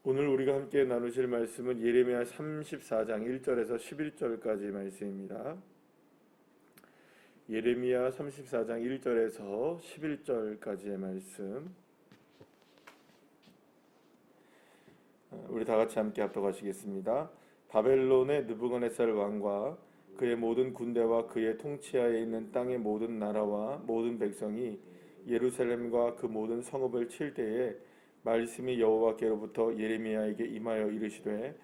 오늘 우리가 함께 나누실 말씀은 예레미야 34장 1절에서 11절까지 말씀입니다. 예레미야 34장 1절에서 11절까지의 말씀, 우리 다 같이 함께 합독하시겠습니다. 바벨론의 느부갓네살 왕과 그의 모든 군대와 그의 통치하에 있는 땅의 모든 나라와 모든 백성이 예루살렘과 그 모든 성읍을 칠 때에 말씀이 여호와께로부터 예레미야에게 임하여 이르시되,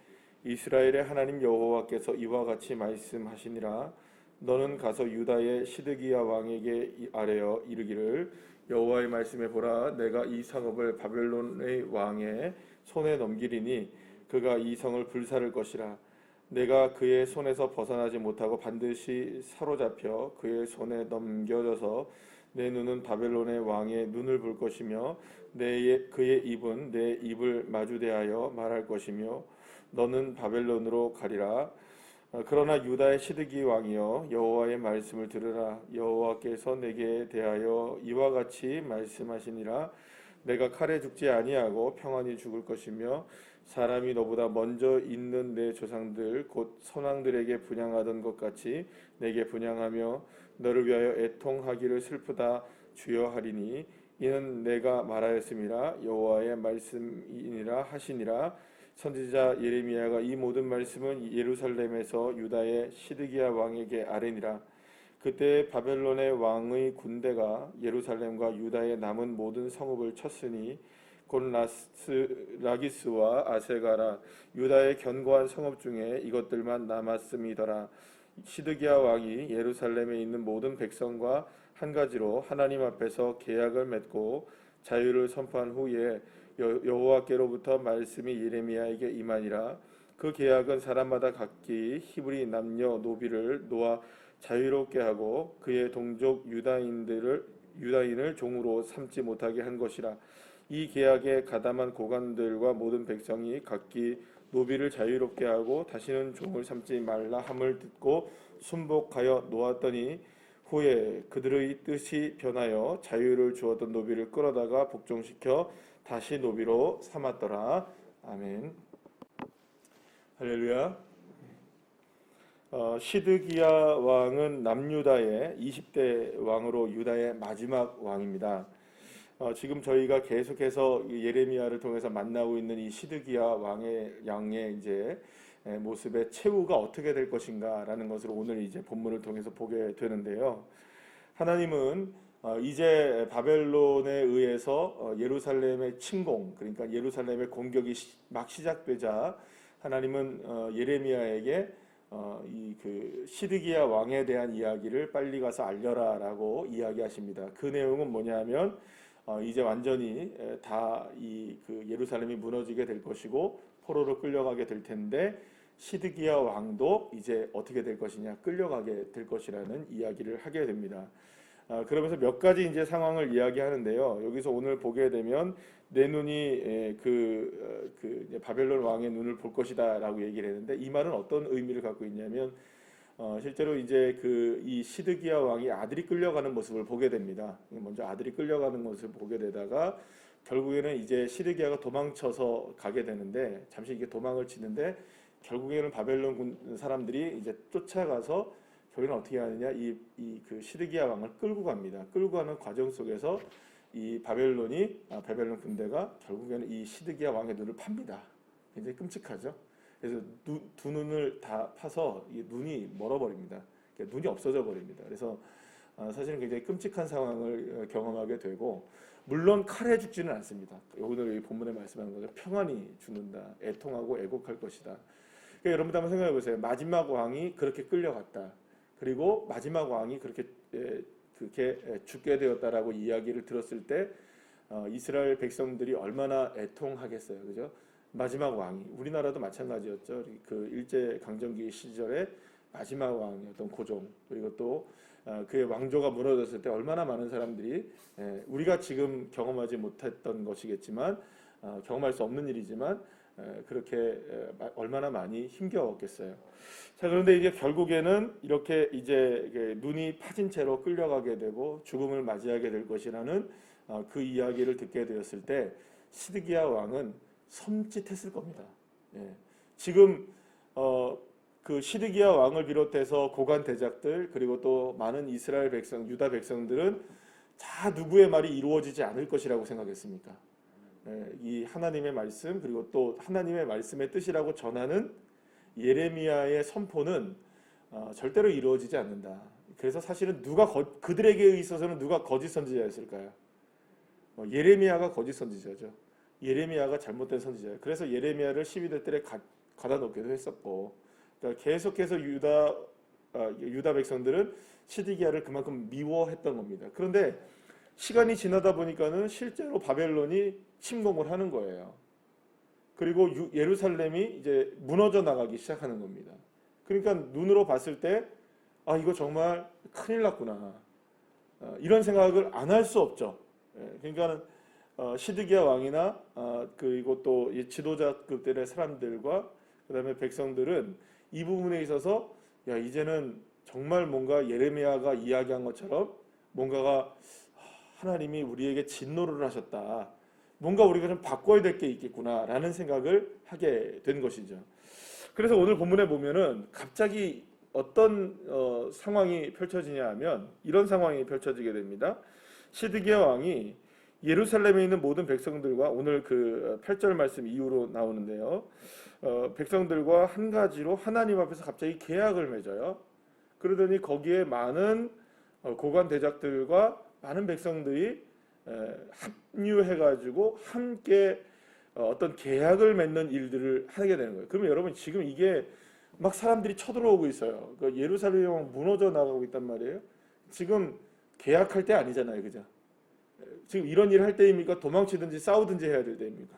이스라엘의 하나님 여호와께서 이와 같이 말씀하시니라. 너는 가서 유다의 시드기야 왕에게 아뢰어 이르기를, 여호와의 말씀에 보라, 내가 이 성읍을 바벨론의 왕의 손에 넘기리니 그가 이 성을 불사를 것이라. 내가 그의 손에서 벗어나지 못하고 반드시 사로잡혀 그의 손에 넘겨져서 내 눈은 바벨론의 왕의 눈을 볼 것이며 그의 입은 내 입을 마주대하여 말할 것이며 너는 바벨론으로 가리라. 그러나 유다의 시드기 왕이여, 여호와의 말씀을 들으라. 여호와께서 내게 대하여 이와 같이 말씀하시니라. 내가 칼에 죽지 아니하고 평안히 죽을 것이며 사람이 너보다 먼저 있는 내 조상들 곧 선왕들에게 분향하던 것 같이 내게 분향하며 너를 위하여 애통하기를 슬프다 주여 하리니 이는 내가 말하였음이라. 여호와의 말씀이니라 하시니라. 선지자 예레미야가 이 모든 말씀은 예루살렘에서 유다의 시드기야 왕에게 아뢰니라. 그때 바벨론의 왕의 군대가 예루살렘과 유다의 남은 모든 성읍을 쳤으니 곧 라기스와 아세가라 유다의 견고한 성읍 중에 이것들만 남았음이더라. 시드기야 왕이 예루살렘에 있는 모든 백성과 한 가지로 하나님 앞에서 계약을 맺고 자유를 선포한 후에 여호와께로부터 말씀이 예레미야에게 임하니라. 그 계약은 사람마다 각기 히브리 남녀 노비를 놓아 자유롭게 하고 그의 동족 유다인을 종으로 삼지 못하게 한 것이라. 이 계약에 가담한 고관들과 모든 백성이 각기 노비를 자유롭게 하고 다시는 종을 삼지 말라 함을 듣고 순복하여 놓았더니 후에 그들의 뜻이 변하여 자유를 주었던 노비를 끌어다가 복종시켜 다시 노비로 삼았더라. 아멘. 할렐루야. 시드기야 왕은 남유다의 20대 왕으로 유다의 마지막 왕입니다. 지금 저희가 계속해서 예레미야를 통해서 만나고 있는 이 시드기야 양의 이제 모습의 최후가 어떻게 될 것인가라는 것을 오늘 이제 본문을 통해서 보게 되는데요. 하나님은 이제 바벨론에 의해서 예루살렘의 침공, 그러니까 예루살렘의 공격이 막 시작되자 하나님은 예레미야에게 이 그 시드기야 왕에 대한 이야기를 빨리 가서 알려라라고 이야기하십니다. 그 내용은 뭐냐면 이제 완전히 다 이 그 예루살렘이 무너지게 될 것이고 포로로 끌려가게 될 텐데 시드기야 왕도 이제 어떻게 될 것이냐, 끌려가게 될 것이라는 이야기를 하게 됩니다. 그러면서 몇 가지 이제 상황을 이야기하는데요. 여기서 오늘 보게 되면 내 눈이 이제 바벨론 왕의 눈을 볼 것이다라고 얘기를 했는데 이 말은 어떤 의미를 갖고 있냐면 실제로 이제 이 시드기야 왕이 아들이 끌려가는 모습을 보게 됩니다. 먼저 아들이 끌려가는 모습을 보게 되다가 결국에는 이제 시드기야가 도망쳐서 가게 되는데 잠시 이게 도망을 치는데 결국에는 바벨론 사람들이 이제 쫓아가서 결국에는 어떻게 하느냐, 그 시드기야 왕을 끌고 갑니다. 끌고 가는 과정 속에서 이 바벨론 군대가 결국에는 이 시드기야 왕의 눈을 팝니다. 굉장히 끔찍하죠. 그래서 두 눈을 다 파서 이 눈이 멀어버립니다. 눈이 없어져 버립니다. 그래서 사실은 굉장히 끔찍한 상황을 경험하게 되고, 물론 칼에 죽지는 않습니다. 오늘 이 본문에 말씀하는 거죠. 평안히 죽는다. 애통하고 애곡할 것이다. 그러니까 여러분도 한번 생각해 보세요. 마지막 왕이 그렇게 끌려갔다. 그리고 마지막 왕이 그렇게 죽게 되었다라고 이야기를 들었을 때 이스라엘 백성들이 얼마나 애통하겠어요, 그죠? 마지막 왕이, 우리나라도 마찬가지였죠. 그 일제 강점기 시절에 마지막 왕이었던 고종, 그리고 또 그의 왕조가 무너졌을 때 얼마나 많은 사람들이, 우리가 지금 경험하지 못했던 것이겠지만 경험할 수 없는 일이지만 그렇게 얼마나 많이 힘겨웠겠어요. 자, 그런데 이제 결국에는 이렇게 이제 눈이 파진 채로 끌려가게 되고 죽음을 맞이하게 될 것이라는 그 이야기를 듣게 되었을 때 시드기야 왕은 섬찟했을 겁니다. 예. 지금 그 시드기야 왕을 비롯해서 고관 대작들 그리고 또 많은 이스라엘 백성, 유다 백성들은 다 누구의 말이 이루어지지 않을 것이라고 생각했습니까? 예, 이 하나님의 말씀 그리고 또 하나님의 말씀의 뜻이라고 전하는 예레미야의 선포는 절대로 이루어지지 않는다. 그래서 사실은 그들에게 있어서는 누가 거짓 선지자였을까요? 예레미야가 거짓 선지자죠. 예레미야가 잘못된 선지자예요. 그래서 예레미야를 12대 뜰에 가다 놓기도 했었고, 그러니까 계속해서 유다 백성들은 시드기야를 그만큼 미워했던 겁니다. 그런데 시간이 지나다 보니까는 실제로 바벨론이 침공을 하는 거예요. 그리고 예루살렘이 이제 무너져 나가기 시작하는 겁니다. 그러니까 눈으로 봤을 때 이거 정말 큰일 났구나. 이런 생각을 안 할 수 없죠. 그러니까 시드기야 왕이나 그리고 또 지도자급들의 사람들과 그다음에 백성들은 이 부분에 있어서 이제는 정말 뭔가 예레미야가 이야기한 것처럼 뭔가가 하나님이 우리에게 진노를 하셨다. 뭔가 우리가 좀 바꿔야 될 게 있겠구나라는 생각을 하게 된 것이죠. 그래서 오늘 본문에 보면은 갑자기 어떤 상황이 펼쳐지냐 하면 이런 상황이 펼쳐지게 됩니다. 시드기야 왕이 예루살렘에 있는 모든 백성들과 오늘 그 8절 말씀 이후로 나오는데요. 백성들과 한 가지로 하나님 앞에서 갑자기 계약을 맺어요. 그러더니 거기에 많은 고관 대작들과 많은 백성들이 합류해가지고 함께 어떤 계약을 맺는 일들을 하게 되는 거예요. 그러면 여러분 지금 이게 막 사람들이 쳐들어오고 있어요. 그 예루살렘이 무너져 나가고 있단 말이에요. 지금 계약할 때 아니잖아요, 그죠? 지금 이런 일 할 때입니까? 도망치든지 싸우든지 해야 될 때입니까?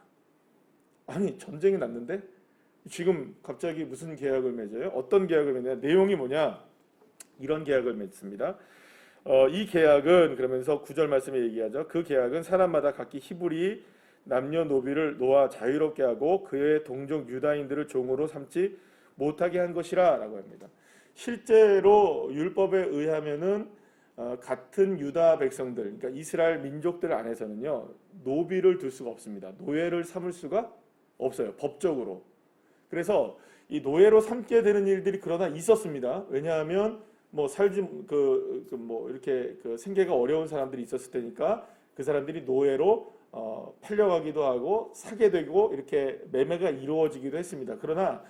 아니 전쟁이 났는데 지금 갑자기 무슨 계약을 맺어요? 어떤 계약을 맺냐? 내용이 뭐냐? 이런 계약을 맺습니다. 이 계약은 그러면서 9절 말씀에 얘기하죠. 그 계약은 사람마다 각기 히브리 남녀노비를 놓아 자유롭게 하고 그의 동족 유다인들을 종으로 삼지 못하게 한 것이라 라고 합니다. 실제로 율법에 의하면은 같은 유다 백성들, 그러니까 이스라엘 민족들 안에서는요 노비를 둘 수가 없습니다. 노예를 삼을 수가 없어요, 법적으로. 그래서 이 노예로 삼게 되는 일들이 그러나 있었습니다. 왜냐하면 뭐 살지 뭐 이렇게 그 생계가 어려운 사람들이 있었을 테니까 그 사람들이 노예로 팔려가기도 하고 사게 되고 이렇게 매매가 이루어지기도 했습니다. 그러나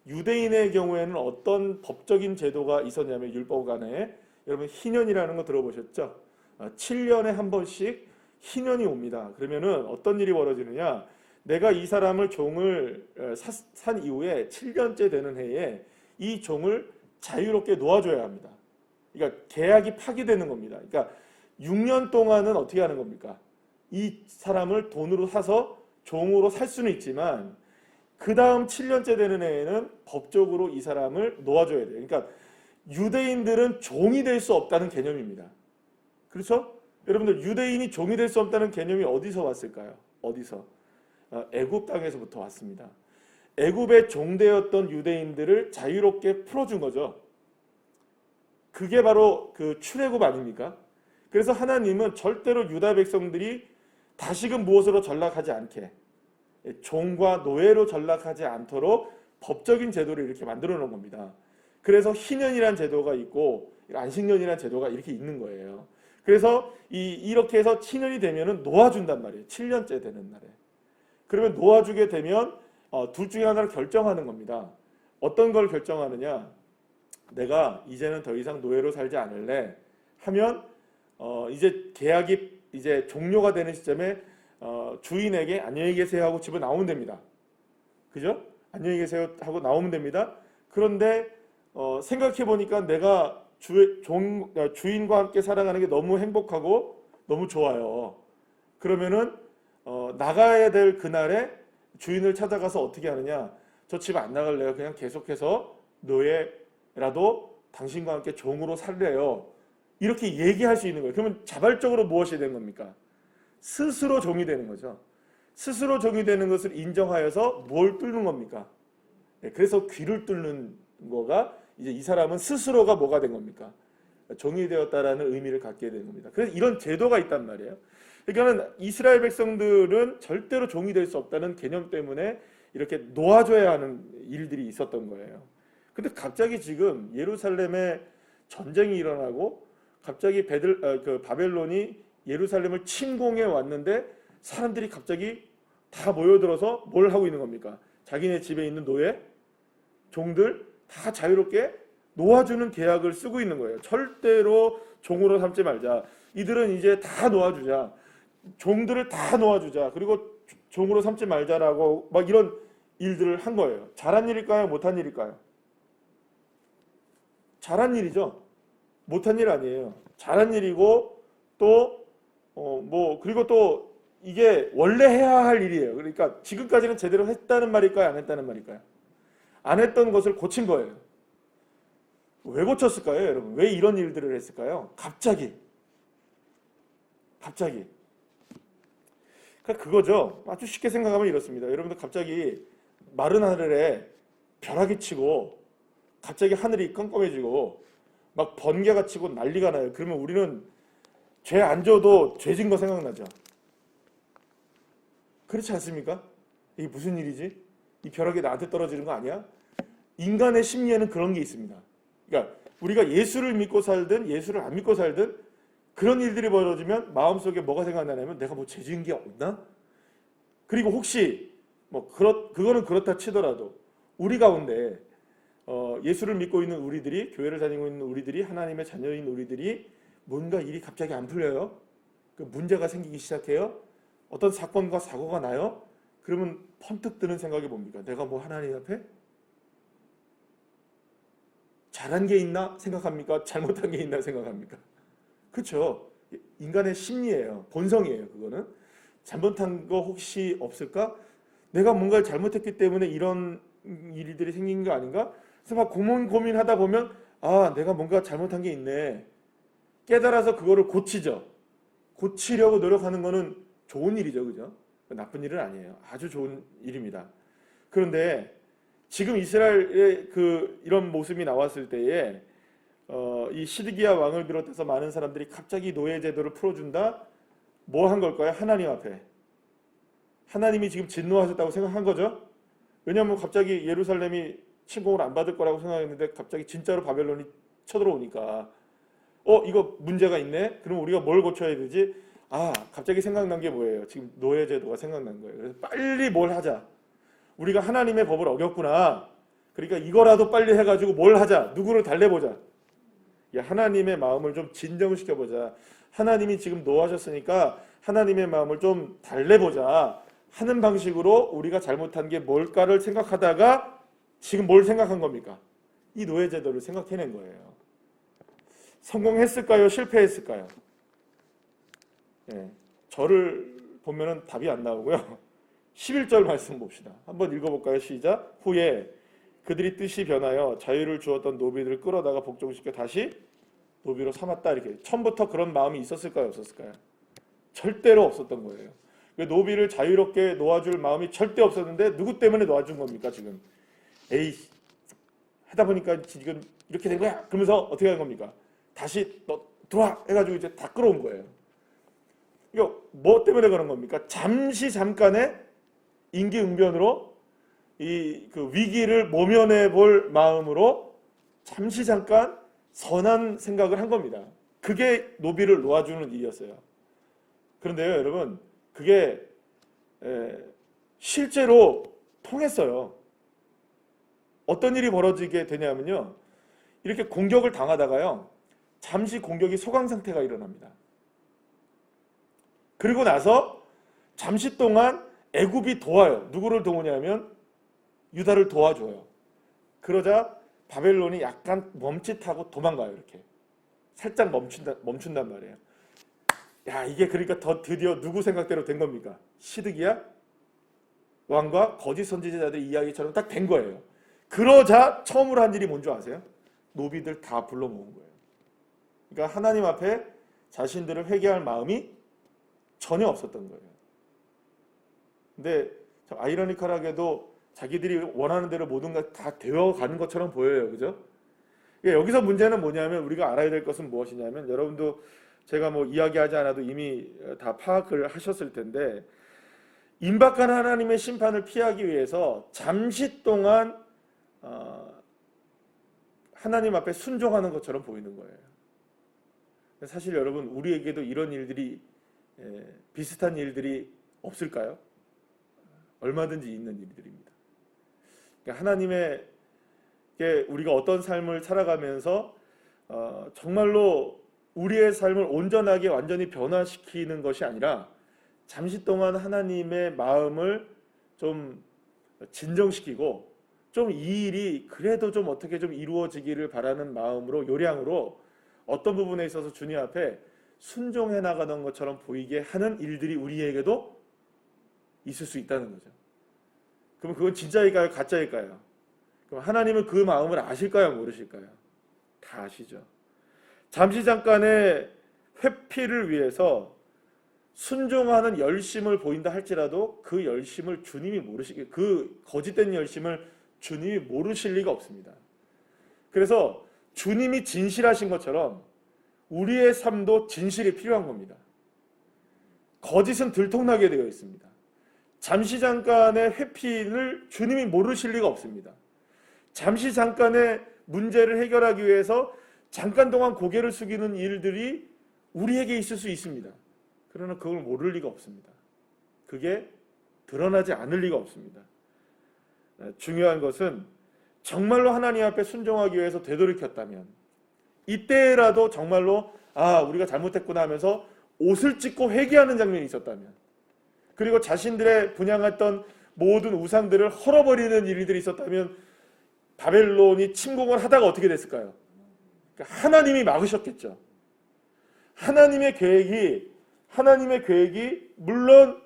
유대인의 경우에는 어떤 법적인 제도가 있었냐면 율법 안에 여러분 희년이라는 거 들어보셨죠? 7년에 한 번씩 희년이 옵니다. 그러면은 어떤 일이 벌어지느냐? 내가 이 사람을 종을 산 이후에 7년째 되는 해에 이 종을 자유롭게 놓아줘야 합니다. 그러니까 계약이 파기되는 겁니다. 그러니까 6년 동안은 어떻게 하는 겁니까? 이 사람을 돈으로 사서 종으로 살 수는 있지만 그 다음 7년째 되는 해에는 법적으로 이 사람을 놓아줘야 돼요. 그러니까 유대인들은 종이 될 수 없다는 개념입니다. 그렇죠? 여러분들 유대인이 종이 될 수 없다는 개념이 어디서 왔을까요? 어디서? 애굽 땅에서부터 왔습니다. 애굽의 종되었던 유대인들을 자유롭게 풀어준 거죠. 그게 바로 그 출애굽 아닙니까? 그래서 하나님은 절대로 유다 백성들이 다시금 무엇으로 전락하지 않게 종과 노예로 전락하지 않도록 법적인 제도를 이렇게 만들어 놓은 겁니다. 그래서 희년이란 제도가 있고 안식년이란 제도가 이렇게 있는 거예요. 그래서 이렇게 해서 희년이 되면은 놓아준단 말이에요. 7년째 되는 날에. 그러면 놓아주게 되면 둘 중에 하나를 결정하는 겁니다. 어떤 걸 결정하느냐? 내가 이제는 더 이상 노예로 살지 않을래 하면 이제 계약이 이제 종료가 되는 시점에 주인에게 안녕히 계세요 하고 집을 나오면 됩니다. 그죠? 안녕히 계세요 하고 나오면 됩니다. 그런데 생각해 보니까 내가 주인과 함께 살아가는 게 너무 행복하고 너무 좋아요. 그러면은 나가야 될 그날에 주인을 찾아가서 어떻게 하느냐? 저 집 안 나갈래요. 그냥 계속해서 노예라도 당신과 함께 종으로 살래요. 이렇게 얘기할 수 있는 거예요. 그러면 자발적으로 무엇이 되는 겁니까? 스스로 종이 되는 거죠. 스스로 종이 되는 것을 인정하여서 뭘 뚫는 겁니까? 그래서 귀를 뚫는 거가 이제 이 사람은 스스로가 뭐가 된 겁니까? 종이 되었다라는 의미를 갖게 되는 겁니다. 그래서 이런 제도가 있단 말이에요. 그러니까는 이스라엘 백성들은 절대로 종이 될 수 없다는 개념 때문에 이렇게 놓아줘야 하는 일들이 있었던 거예요. 근데 갑자기 지금 예루살렘에 전쟁이 일어나고 갑자기 바벨론이 예루살렘을 침공해 왔는데 사람들이 갑자기 다 모여들어서 뭘 하고 있는 겁니까? 자기네 집에 있는 노예, 종들 다 자유롭게 놓아주는 계약을 쓰고 있는 거예요. 절대로 종으로 삼지 말자. 이들은 이제 다 놓아주자. 종들을 다 놓아주자. 그리고 종으로 삼지 말자라고 막 이런 일들을 한 거예요. 잘한 일일까요? 못한 일일까요? 잘한 일이죠. 못한 일 아니에요. 잘한 일이고 또 그리고 또 이게 원래 해야 할 일이에요. 그러니까 지금까지는 제대로 했다는 말일까요? 안 했다는 말일까요? 안 했던 것을 고친 거예요. 왜 고쳤을까요, 여러분? 왜 이런 일들을 했을까요? 갑자기. 그러니까 그거죠. 아주 쉽게 생각하면 이렇습니다. 여러분들 갑자기 마른 하늘에 벼락이 치고 갑자기 하늘이 깜깜해지고 막 번개가 치고 난리가 나요. 그러면 우리는 죄 안 져도 죄 진 거 생각나죠. 그렇지 않습니까? 이게 무슨 일이지? 이 벼락이 나한테 떨어지는 거 아니야? 인간의 심리에는 그런 게 있습니다. 그러니까 우리가 예수를 믿고 살든 예수를 안 믿고 살든 그런 일들이 벌어지면 마음속에 뭐가 생각나냐면 내가 뭐 죄 지은 게 없나? 그리고 혹시 그거는 그렇다 치더라도 우리 가운데 예수를 믿고 있는 우리들이, 교회를 다니고 있는 우리들이, 하나님의 자녀인 우리들이 뭔가 일이 갑자기 안 풀려요. 그 문제가 생기기 시작해요. 어떤 사건과 사고가 나요. 그러면 펀뜩 드는 생각이 뭡니까? 내가 뭐 하나님 앞에 잘한 게 있나 생각합니까? 잘못한 게 있나 생각합니까? 그렇죠. 인간의 심리예요. 본성이에요. 그거는. 잘못한 거 혹시 없을까? 내가 뭔가를 잘못했기 때문에 이런 일들이 생긴 거 아닌가? 그래서 막 고민하다 보면 내가 뭔가 잘못한 게 있네. 깨달아서 그거를 고치죠. 고치려고 노력하는 거는 좋은 일이죠. 그죠? 나쁜 일은 아니에요. 아주 좋은 일입니다. 그런데 지금 이스라엘의 이런 모습이 나왔을 때에 이 시드기야 왕을 비롯해서 많은 사람들이 갑자기 노예 제도를 풀어준다? 뭐 한 걸까요? 하나님 앞에. 하나님이 지금 진노하셨다고 생각한 거죠. 왜냐하면 갑자기 예루살렘이 침공을 안 받을 거라고 생각했는데 갑자기 진짜로 바벨론이 쳐들어오니까 이거 문제가 있네? 그럼 우리가 뭘 고쳐야 되지? 갑자기 생각난 게 뭐예요? 지금 노예 제도가 생각난 거예요. 그래서 빨리 뭘 하자. 우리가 하나님의 법을 어겼구나. 그러니까 이거라도 빨리 해가지고 뭘 하자. 누구를 달래보자. 하나님의 마음을 좀 진정시켜보자. 하나님이 지금 노하셨으니까 하나님의 마음을 좀 달래보자 하는 방식으로 우리가 잘못한 게 뭘까를 생각하다가 지금 뭘 생각한 겁니까? 이 노예 제도를 생각해낸 거예요. 성공했을까요? 실패했을까요? 저를 보면은 답이 안 나오고요. 11절 말씀 봅시다. 한번 읽어볼까요? 시작. 후에 그들이 뜻이 변하여 자유를 주었던 노비들을 끌어다가 복종시켜 다시 노비로 삼았다. 이렇게 처음부터 그런 마음이 있었을까요? 없었을까요? 절대로 없었던 거예요. 노비를 자유롭게 놓아줄 마음이 절대 없었는데 누구 때문에 놓아준 겁니까? 지금 하다 보니까 지금 이렇게 된 거야. 그러면서 어떻게 한 겁니까? 다시 너 들어와 해가지고 이제 다 끌어온 거예요. 이거 뭐 때문에 그런 겁니까? 잠깐의 임기응변으로 그 위기를 모면해 볼 마음으로 잠시 잠깐 선한 생각을 한 겁니다. 그게 노비를 놓아주는 일이었어요. 그런데요, 여러분, 그게 실제로 통했어요. 어떤 일이 벌어지게 되냐면요, 이렇게 공격을 당하다가요, 잠시 공격이 소강 상태가 일어납니다. 그리고 나서 잠시 동안 애굽이 도와요. 누구를 도우냐면 유다를 도와줘요. 그러자 바벨론이 약간 멈칫하고 도망가요. 이렇게 살짝 멈춘단 말이에요. 이게 그러니까 드디어 누구 생각대로 된 겁니까? 시드기야 왕과 거짓 선지자들의 이야기처럼 딱 된 거예요. 그러자 처음으로 한 일이 뭔지 아세요? 노비들 다 불러 모은 거예요. 그러니까 하나님 앞에 자신들을 회개할 마음이 전혀 없었던 거예요. 근데 참 아이러니컬하게도 자기들이 원하는 대로 모든 것 다 되어가는 것처럼 보여요. 그죠? 여기서 문제는 뭐냐면 우리가 알아야 될 것은 무엇이냐면 여러분도 제가 뭐 이야기하지 않아도 이미 다 파악을 하셨을 텐데, 임박한 하나님의 심판을 피하기 위해서 잠시 동안 하나님 앞에 순종하는 것처럼 보이는 거예요. 사실 여러분, 우리에게도 이런 일들이, 비슷한 일들이 없을까요? 얼마든지 있는 일들입니다. 그러니까 하나님에게 우리가 어떤 삶을 살아가면서 정말로 우리의 삶을 온전하게 완전히 변화시키는 것이 아니라 잠시 동안 하나님의 마음을 좀 진정시키고 좀 이 일이 그래도 좀 어떻게 좀 이루어지기를 바라는 마음으로, 요량으로 어떤 부분에 있어서 주님 앞에 순종해 나가는 것처럼 보이게 하는 일들이 우리에게도 있을 수 있다는 거죠. 그럼 그건 진짜일까요? 가짜일까요? 그럼 하나님은 그 마음을 아실까요? 모르실까요? 다 아시죠. 잠시 잠깐의 회피를 위해서 순종하는 열심을 보인다 할지라도 그 열심을 주님이 모르시게, 그 거짓된 열심을 주님이 모르실 리가 없습니다. 그래서 주님이 진실하신 것처럼 우리의 삶도 진실이 필요한 겁니다. 거짓은 들통나게 되어 있습니다. 잠시 잠깐의 회피를 주님이 모르실 리가 없습니다. 잠시 잠깐의 문제를 해결하기 위해서 잠깐 동안 고개를 숙이는 일들이 우리에게 있을 수 있습니다. 그러나 그걸 모를 리가 없습니다. 그게 드러나지 않을 리가 없습니다. 중요한 것은 정말로 하나님 앞에 순종하기 위해서 되돌이켰다면, 이때라도 정말로 우리가 잘못했구나 하면서 옷을 찢고 회개하는 장면이 있었다면, 그리고 자신들의 분양했던 모든 우상들을 헐어버리는 일들이 있었다면 바벨론이 침공을 하다가 어떻게 됐을까요? 그러니까 하나님이 막으셨겠죠. 하나님의 계획이 물론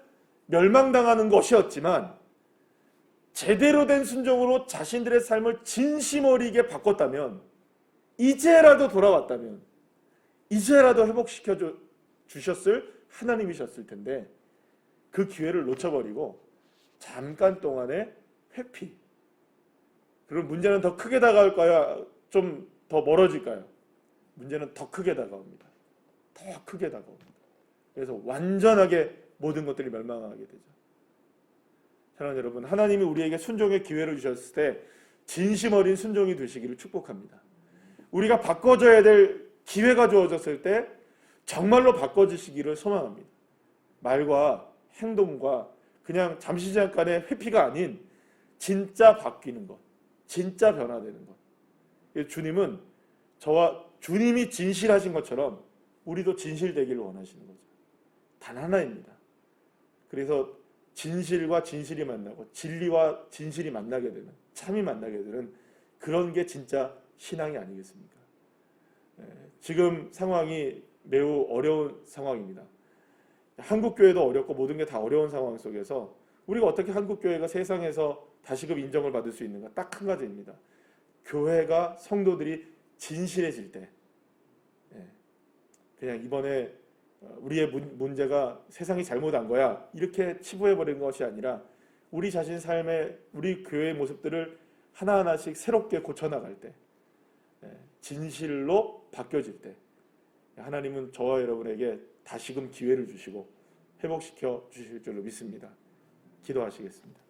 멸망당하는 것이었지만 제대로 된 순종으로 자신들의 삶을 진심 어리게 바꿨다면, 이제라도 돌아왔다면, 이제라도 회복시켜 주셨을 하나님이셨을 텐데, 그 기회를 놓쳐버리고 잠깐 동안의 회피. 그럼 문제는 더 크게 다가올까요? 좀 더 멀어질까요? 문제는 더 크게 다가옵니다. 더 크게 다가옵니다. 그래서 완전하게 모든 것들이 멸망하게 되죠. 사랑하는 여러분, 하나님이 우리에게 순종의 기회를 주셨을 때 진심 어린 순종이 되시기를 축복합니다. 우리가 바꿔줘야 될 기회가 주어졌을 때 정말로 바꿔주시기를 소망합니다. 말과 행동과 그냥 잠시 잠깐의 회피가 아닌 진짜 바뀌는 것, 진짜 변화되는 것. 주님은 주님이 진실하신 것처럼 우리도 진실되기를 원하시는 거죠. 단 하나입니다. 그래서 진실과 진실이 만나고 진리와 진실이 만나게 되는, 참이 만나게 되는 그런 게 진짜 신앙이 아니겠습니까? 지금 상황이 매우 어려운 상황입니다. 한국교회도 어렵고 모든 게 다 어려운 상황 속에서 우리가 어떻게 한국교회가 세상에서 다시금 인정을 받을 수 있는가? 딱 한 가지입니다. 교회가, 성도들이 진실해질 때, 그냥 이번에 우리의 문제가 세상이 잘못한 거야 이렇게 치부해버리는 것이 아니라 우리 자신 삶의, 우리 교회의 모습들을 하나하나씩 새롭게 고쳐나갈 때, 진실로 바뀌어질 때 하나님은 저와 여러분에게 다시금 기회를 주시고 회복시켜 주실 줄로 믿습니다. 기도하시겠습니다.